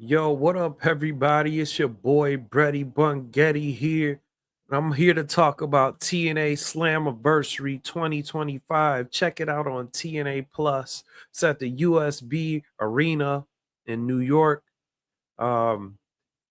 Yo, what up, everybody? It's your boy Brady Bungetti here. And I'm here to talk about TNA Slammiversary 2025. Check it out on TNA Plus. It's at the USB Arena in New York. Um,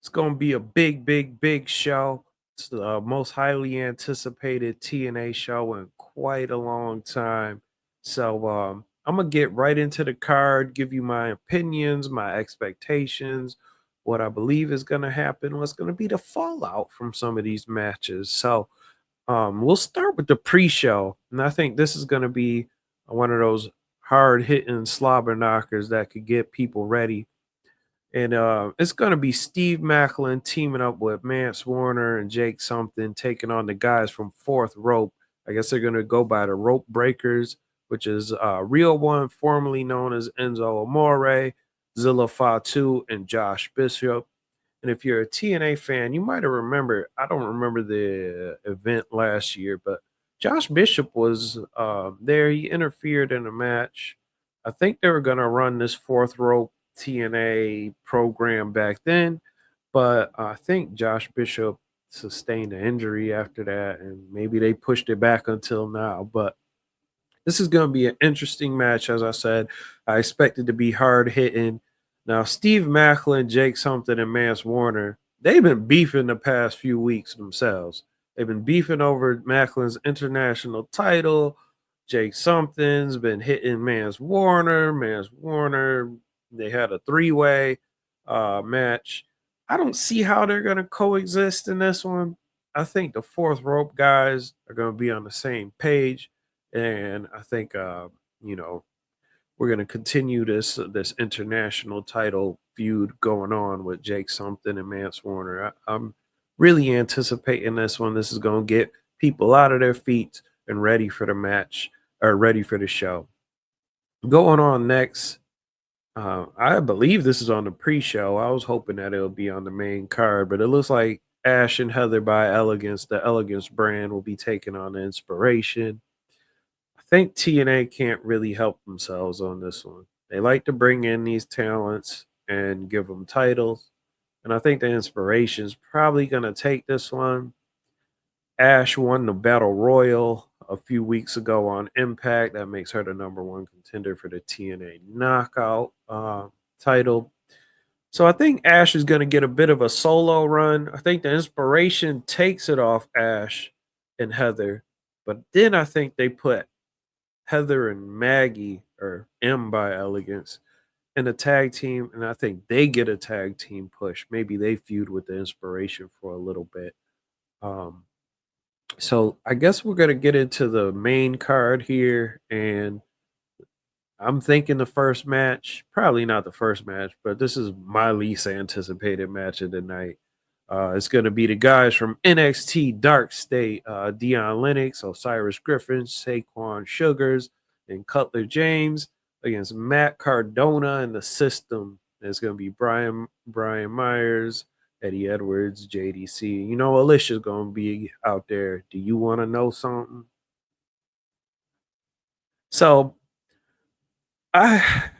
it's going to be a big show. It's the most highly anticipated TNA show in quite a long time. So I'm going to get right into the card, give you my opinions, my expectations, what I believe is going to happen, what's going to be the fallout from some of these matches. So we'll start with the pre show. And I think this is going to be one of those hard hitting slobber knockers that could get people ready and it's going to be Steve Macklin teaming up with Mance Warner and Jake Something taking on the guys from Fourth Rope. I guess they're going to go by the Rope Breakers, which is Real One, formerly known as Enzo Amore, Zilla Fatu, and Josh Bishop. And if you're a TNA fan, you might have remembered, I don't remember the event last year, but Josh Bishop was there. He interfered in a match. I think they were going to run this Fourth Rope TNA program back then, but I think Josh Bishop sustained an injury after that, and maybe they pushed it back until now. But this is going to be an interesting match, as I said. I expect it to be hard hitting. Now, Steve Macklin, Jake Something, and Mance Warner, they've been beefing the past few weeks themselves. They've been beefing over Macklin's international title. Jake Something's been hitting Mance Warner. Mance Warner, they had a three-way match. I don't see how they're going to coexist in this one. I think the Fourth Rope guys are going to be on the same page, and I think you know we're going to continue this international title feud going on with Jake Something and Mance Warner. I'm really anticipating this one. This is going to get people out of their feet and ready for the match or ready for the show. Going on next, I believe this is on the pre-show. I was hoping that it'll be on the main card, but it looks like Ash and Heather by Elegance, the Elegance brand, will be taking on the Inspiration. I think TNA can't really help themselves on this one. They like to bring in these talents and give them titles, and I think the Inspiration's probably going to take this one. Ash won the Battle Royal a few weeks ago on Impact. That makes her the number one contender for the TNA Knockout title. So I think Ash is going to get a bit of a solo run. I think the Inspiration takes it off Ash and Heather, but then I think they put Heather and Maggie or M by Elegance in a tag team, and I think they get a tag team push. Maybe they feud with the Inspiration for a little bit. Um, so I guess we're gonna get into the main card here, and I'm thinking the first match, probably not the first match, but this is my least anticipated match of the night. It's going to be the guys from NXT Dark State, Dion Lennox, Osiris Griffin, Saquon Sugars, and Cutler James against Matt Cardona and the System. It's going to be Brian Myers, Eddie Edwards, JDC. You know, Alicia's going to be out there. Do you want to know something? So I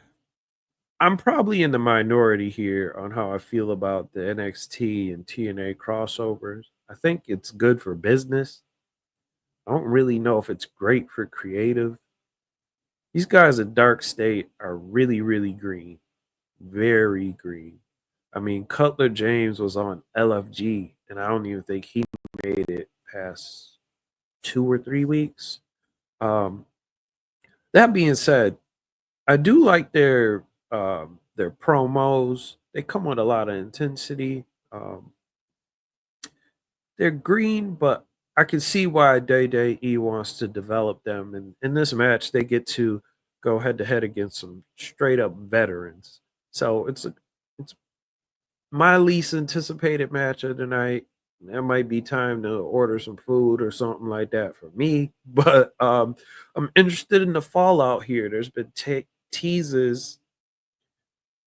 I'm probably in the minority here on how I feel about the NXT and TNA crossovers. I think it's good for business. I don't really know if it's great for creative. These guys at Dark State are really green, very green. I mean, Cutler James was on LFG, and I don't even think he made it past 2 or 3 weeks. Um, that being said, I do like their promos. They come with a lot of intensity. They're green, but I can see why Day E wants to develop them. And in this match, they get to go head to head against some straight up veterans. So it's my least anticipated match of the night. That might be time to order some food or something like that for me. But I'm interested in the fallout here. There's been teases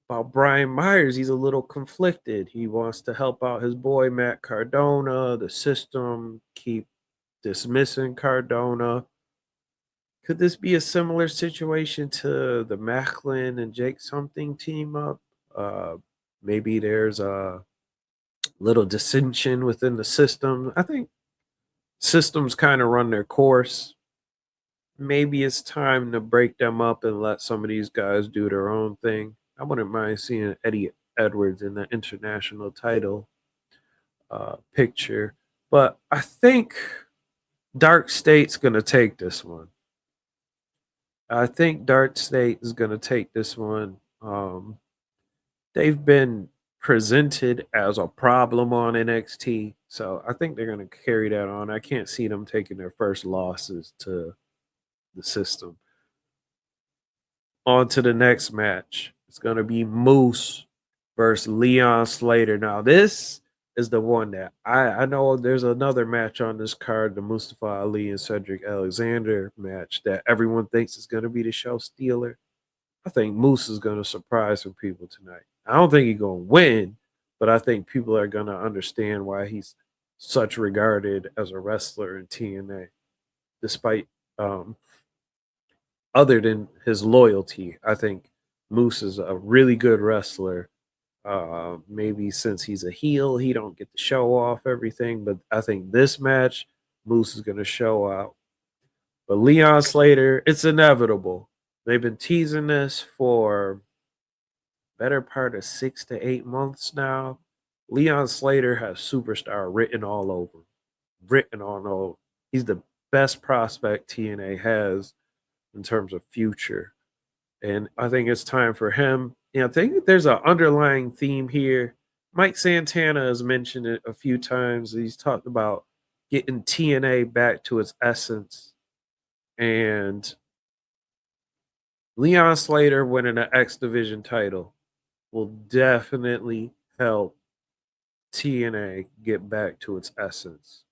about Brian Myers. He's a little conflicted. He wants to help out his boy Matt Cardona. The system keep dismissing Cardona. Could this be a similar situation to the Macklin and Jake something team up? Uh, Maybe there's a little dissension within the system. I think systems kind of run their course. Maybe it's time to break them up and let some of these guys do their own thing. I wouldn't mind seeing Eddie Edwards in the international title picture, but I think Dark State's going to take this one. I think Dark State is going to take this one. They've been presented as a problem on NXT, so I think they're going to carry that on. I can't see them taking their first losses to the system. On to the next match. It's going to be Moose versus Leon Slater. Now, this is the one that I know there's another match on this card, the Mustafa Ali and Cedric Alexander match, that everyone thinks is going to be the show stealer. I think Moose is going to surprise some people tonight. I don't think he's going to win, but I think people are going to understand why he's such regarded as a wrestler in TNA, despite other than his loyalty. I think Moose is a really good wrestler. Maybe since he's a heel, he don't get to show off everything, but I think this match, Moose is going to show out. But Leon Slater, it's inevitable. They've been teasing this for better part of 6 to 8 months now. Leon Slater has superstar written all over, written on all. He's the best prospect TNA has in terms of future. And I think it's time for him. I think there's an underlying theme here. Mike Santana has mentioned it a few times. He's talked about getting TNA back to its essence. And Leon Slater winning an X Division title will definitely help TNA get back to its essence.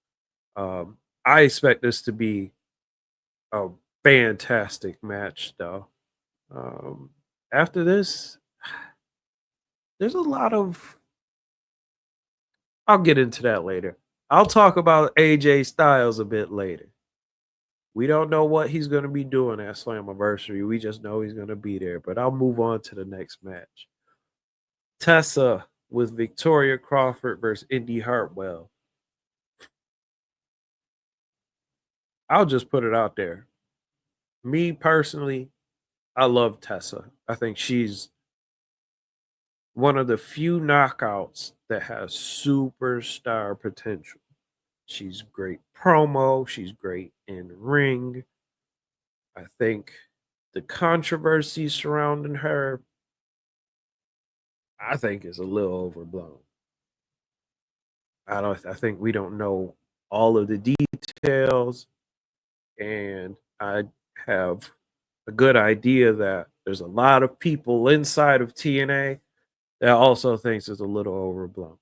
I expect this to be a fantastic match, though. Um, After this, there's a lot of. I'll get into that later. I'll talk about AJ Styles a bit later. We don't know what he's going to be doing at Slammiversary. We just know he's going to be there. But I'll move on to the next match. Tessa with Victoria Crawford versus Indy Hartwell. I'll just put it out there. Me personally, I love Tessa. I think she's one of the few knockouts that has superstar potential. She's great promo, she's great in ring. I think the controversy surrounding her, I think, is a little overblown. I think we don't know all of the details, and I have a good idea that there's a lot of people inside of TNA that also thinks it's a little overblown.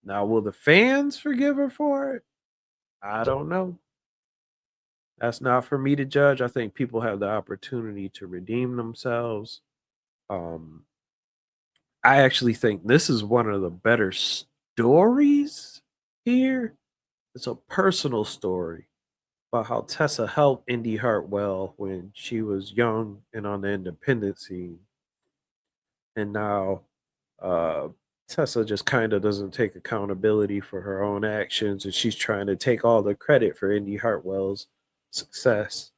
Now, will the fans forgive her for it? I don't know. That's not for me to judge. I think people have the opportunity to redeem themselves. Um, I actually think this is one of the better stories here. It's a personal story about how Tessa helped Indy Hartwell when she was young and on the independent scene. And now uh, Tessa just kind of doesn't take accountability for her own actions, and she's trying to take all the credit for Indy Hartwell's success.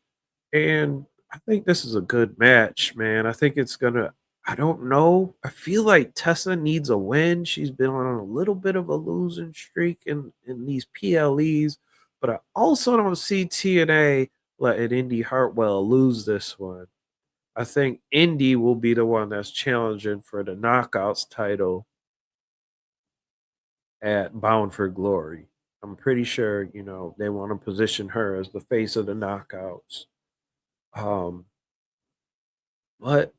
And I think this is a good match, man. I think it's gonna. I don't know. I feel like Tessa needs a win. She's been on a little bit of a losing streak in these PLEs, but I also don't see TNA letting Indy Hartwell lose this one. I think Indy will be the one that's challenging for the Knockouts title at Bound for Glory. I'm pretty sure, they want to position her as the face of the Knockouts. Um, but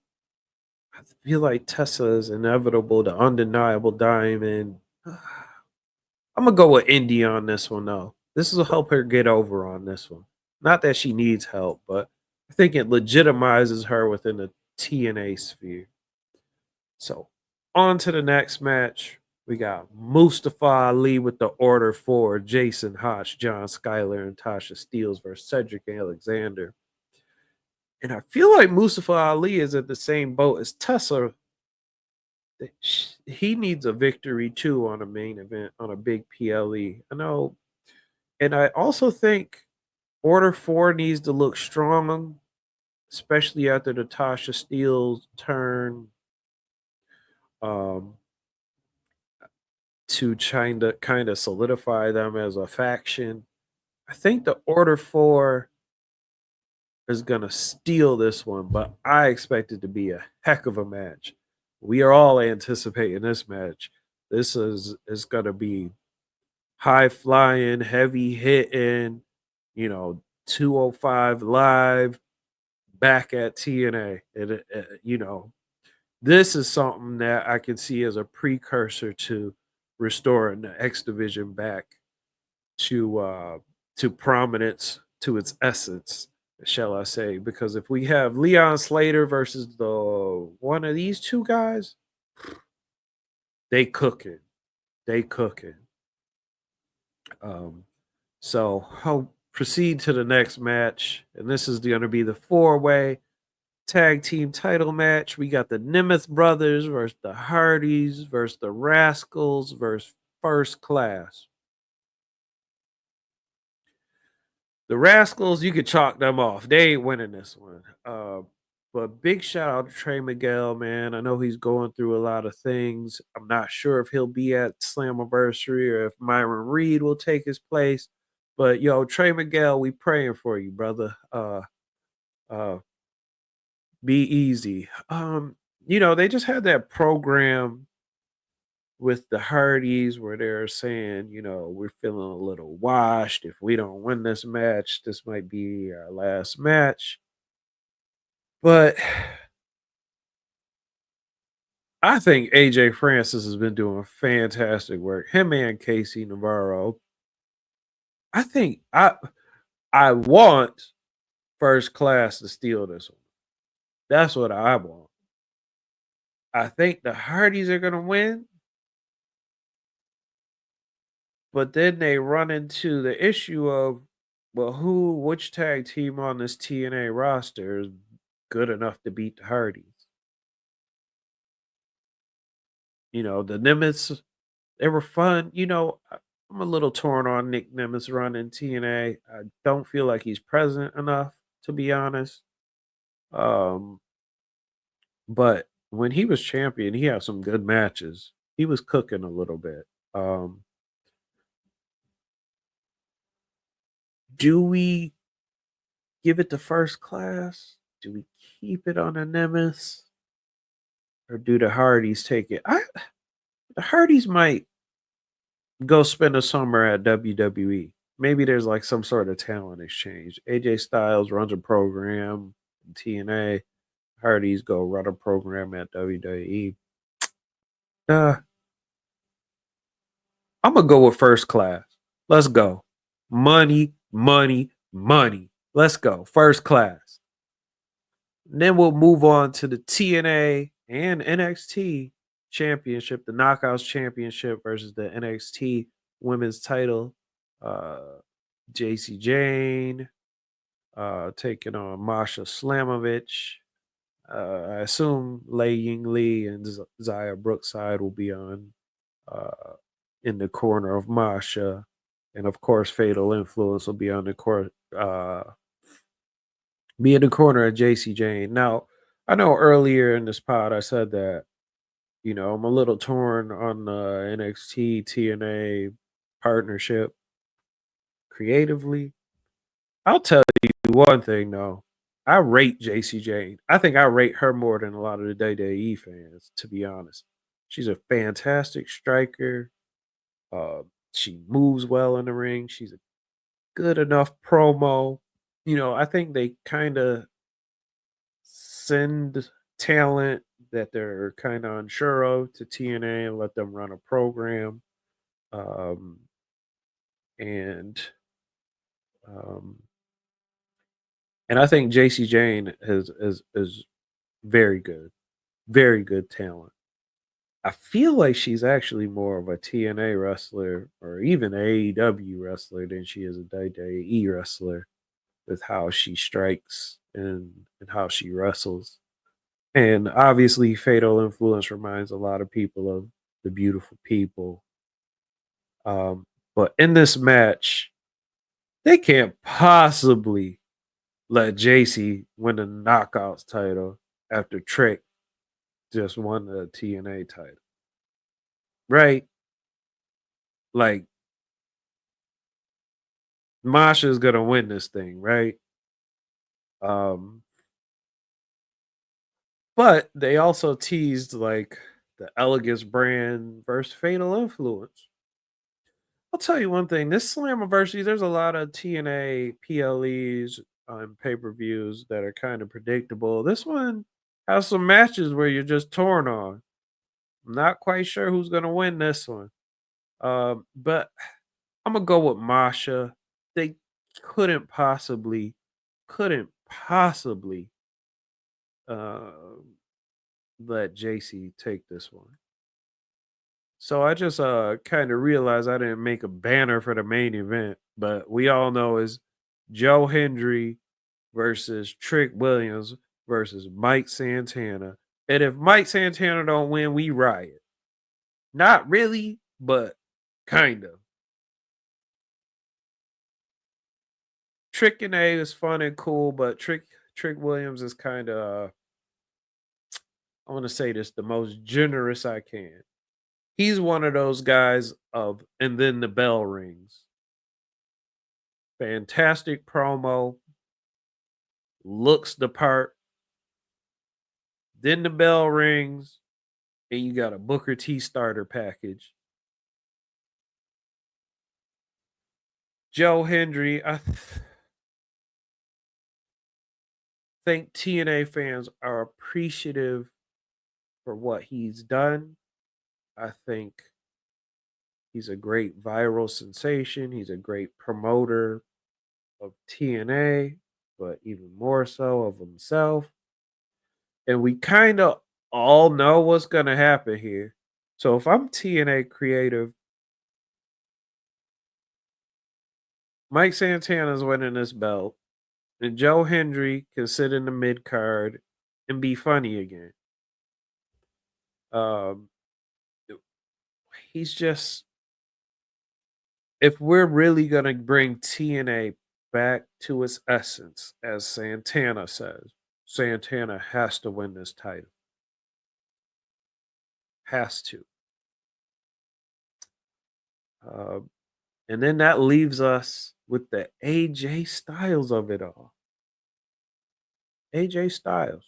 I feel like Tessa is inevitable, the undeniable diamond. I'm gonna go with Indy on this one though. This will help her get over on this one. Not that she needs help, but I think it legitimizes her within the TNA sphere. So on to the next match. We got Mustafa Ali with the order for Jason Hotch, John Schuyler, and Tasha Steeles versus Cedric Alexander. And I feel like Mustafa Ali is at the same boat as Tessa he needs a victory too on a main event on a big PLE. I know, and I also think Order 4 needs to look strong, especially after the Tasha Steelz turn um, to kind of solidify them as a faction. I think the Order 4 is going to steal this one, but I expect it to be a heck of a match. We are all anticipating this match. This is going to be high flying, heavy hitting, 205 live back at TNA. This is something that I can see as a precursor to restoring the X Division back to prominence, to its essence, shall I say? Because if we have Leon Slater versus the one of these two guys, they cooking, they cooking. Um, so I'll proceed to the next match, and this is going to be the four-way tag team title match. We got the Nemeth brothers versus the Hardys versus the Rascals versus First Class. The Rascals, you could chalk them off. They ain't winning this one. But big shout out to Trey Miguel, man. I know he's going through a lot of things. I'm not sure if he'll be at Slammiversary or if Myron Reed will take his place. But yo, Trey Miguel, we praying for you, brother. Uh, be easy. They just had that program with the Hardys where they're saying, we're feeling a little washed. If we don't win this match, this might be our last match. But I think AJ Francis has been doing fantastic work. Him and Casey Navarro. I think I want First Class to steal this one. That's what I want. I think the Hardys are gonna win, but then they run into the issue of, well, which tag team on this TNA roster is good enough to beat the Hardys? The Nimitz, they were fun. I'm a little torn on Nick Nimitz running TNA. I don't feel like he's present enough, to be honest. Um, but when he was champion, he had some good matches. He was cooking a little bit. Um, do we give it to First Class? Do we keep it on the Nemesis? Or do the Hardys take it? The Hardys might go spend a summer at WWE. Maybe there's like some sort of talent exchange. AJ Styles runs a program in TNA. Hardys go run a program at WWE. Uh, I'm gonna go with First Class. Let's go. Money, money, money. Let's go. First Class. And then we'll move on to the TNA and NXT championship, the Knockouts championship versus the NXT women's title. JC Jane taking on Masha Slamovich. I assume Lei Ying Lee and Zaya Brookside will be on uh, in the corner of Masha, and of course, Fatal Influence will be on the court, be in the corner of JC Jane. Now, I know earlier in this pod I said that I'm a little torn on the NXT TNA partnership creatively. I'll tell you one thing though. I rate JC Jane. I think I rate her more than a lot of the WWE fans, to be honest. She's a fantastic striker. Uh, she moves well in the ring. She's a good enough promo. I think they kind of send talent that they're kind of unsure of to TNA and let them run a program. Um, and um, and I think JC Jane is very good talent. I feel like she's actually more of a TNA wrestler or even AEW wrestler than she is a WWE wrestler with how she strikes and how she wrestles. And obviously, Fatal Influence reminds a lot of people of the beautiful people. Um, but in this match, they can't possibly let JC win the Knockouts title after Trick just won the TNA title, right? Like Masha's gonna win this thing, right? Um, but they also teased like the Elegance brand versus Fatal Influence. I'll tell you one thing: this Slammiversary, there's a lot of TNA PLEs on pay-per-views that are kind of predictable. This one has some matches where you're just torn on. I'm not quite sure who's gonna win this one. But I'm gonna go with Masha. They couldn't possibly, couldn't possibly uh, let JC take this one. So I just kind of realized I didn't make a banner for the main event, but we all know is Joe Hendry versus Trick Williams versus Mike Santana. And if Mike Santana don't win, we riot. Not really, but kind of. Trick and A is fun and cool, but Trick Williams is kind of I want to say this the most generous I can. He's one of those guys of and then the bell rings. Fantastic promo, looks the part, then the bell rings, and you got a Booker T starter package. Joe Hendry, think TNA fans are appreciative for what he's done. I think he's a great viral sensation. He's a great promoter of TNA, but even more so of himself. And we kind of all know what's going to happen here. So if I'm TNA creative, Mike Santana's winning this belt, and Joe Hendry can sit in the mid card and be funny again. Um, he's just if we're really gonna bring TNA back to its essence, as Santana says, Santana has to win this title. Has to. Uh, and then that leaves us with the AJ Styles of it all. AJ Styles.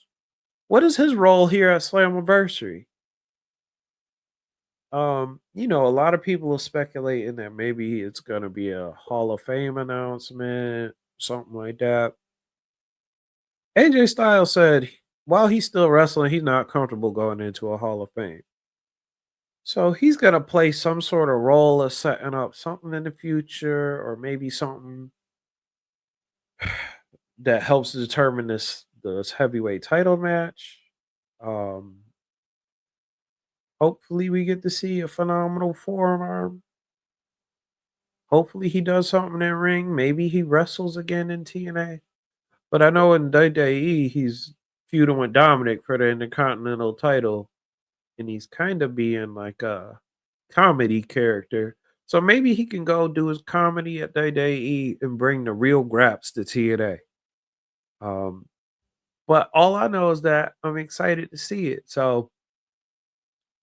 What is his role here at Slammiversary? A lot of people are speculating that maybe it's gonna be a Hall of Fame announcement, something like that. AJ Styles said while he's still wrestling, he's not comfortable going into a Hall of Fame. So he's gonna play some sort of role of setting up something in the future, or maybe something that helps determine this heavyweight title match. Um, hopefully we get to see a phenomenal forearm. Hopefully he does something in ring. Maybe he wrestles again in TNA. But I know in WWE he's feuding with Dominic for the Intercontinental title, and he's kind of being like a comedy character. So maybe he can go do his comedy at WWE and bring the real graps to TNA. Um, but all I know is that I'm excited to see it. So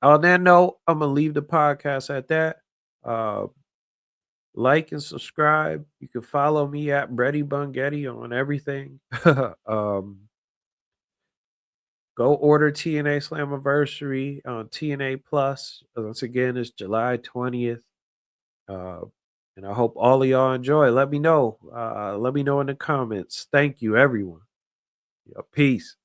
on that note, I'm gonna leave the podcast at that. Uh, like and subscribe. You can follow me at Brady Bungetti on everything. Go order TNA Slammiversary on TNA Plus. Once again, it's July 20th. Uh, and I hope all of y'all enjoy. Let me know. Let me know in the comments. Thank you, everyone. Yeah, peace.